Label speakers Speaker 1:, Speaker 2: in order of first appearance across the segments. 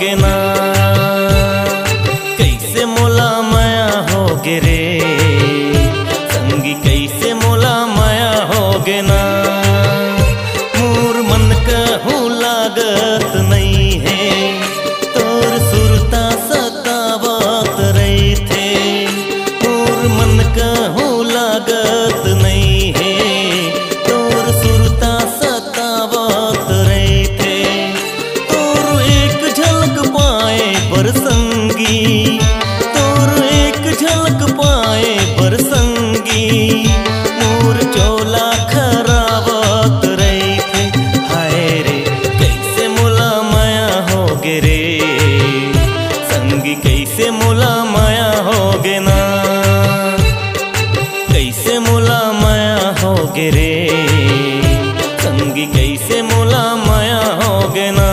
Speaker 1: होगे ना। कैसे मोला माया होगे रे संगी, कैसे मोला माया होगे ना। मोर मन कहूँ लागत नहीं है, तोर सुरता सतावत रही थे। मोर मन कहूँ लागत नहीं है, तोर सुरता सतावत रही थे। तोर एक झलक पाए पर संगी, तोर एक झलक पाए पर संगी, मोर चोला खरावत रही थे। हाय रे कैसे मोला माया होगे रे संगी, कैसे मोला माया होगे ना। कैसे मोला माया होगे रे संगी, कैसे मोला माया होगे ना।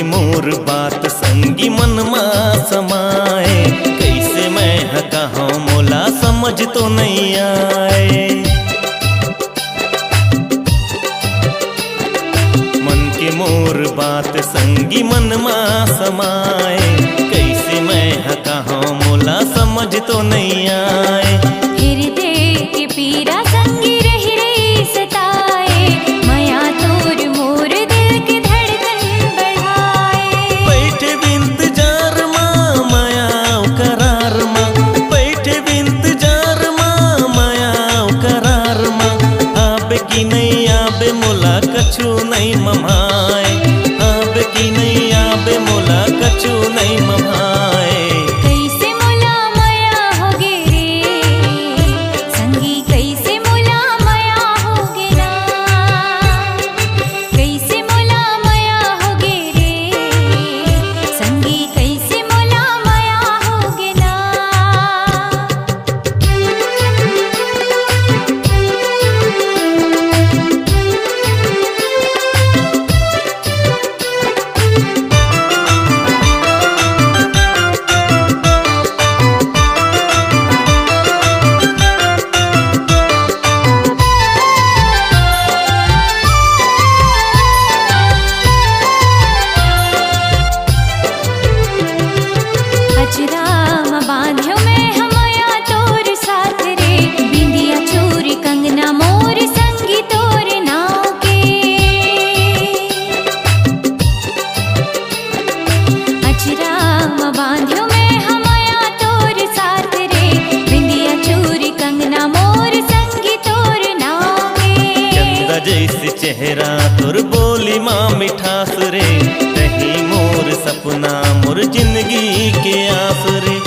Speaker 1: मोर बात संगी मन मा समाए, कैसे मैं कहूँ मोला समझ तो नहीं आए। मन के मोर बात संगी मन मा समाए, कैसे मैं कहूँ मोला समझ तो नहीं आए।
Speaker 2: हृदय के पीरा संगी रही रही सताए, माया तोर मोर दिल के धड़कन बढ़ाए।
Speaker 1: बैठे इंतजार माँ माया करार माँ, बैठे इंतजार माँ माया करार माँ। आबे की नहीं आबे मोला कछु नहीं ममाए, आबे की नहीं आबे मोला कछु नहीं ममाए।
Speaker 2: कैसे मोला माया होगे रे संगी, कैसे मोला माया होगे ना। कैसे मोला माया होगे रे संगी, कैसे मोला माया होगे ना। अजराम बांध्यो में हमया तोर साथ रे, बिंदिया चूरी कंगना मोर संगी तोर नाव के। अजराम बांध्यो में हमया तोर साथ रे, बिंदिया चूरी कंगना मोर संगी तोर नाव के।
Speaker 1: चंदा जैसे चेहरा तोर बोली माँ मिठास रे, रही मोर सपना मोर जिंदगी के आस रे।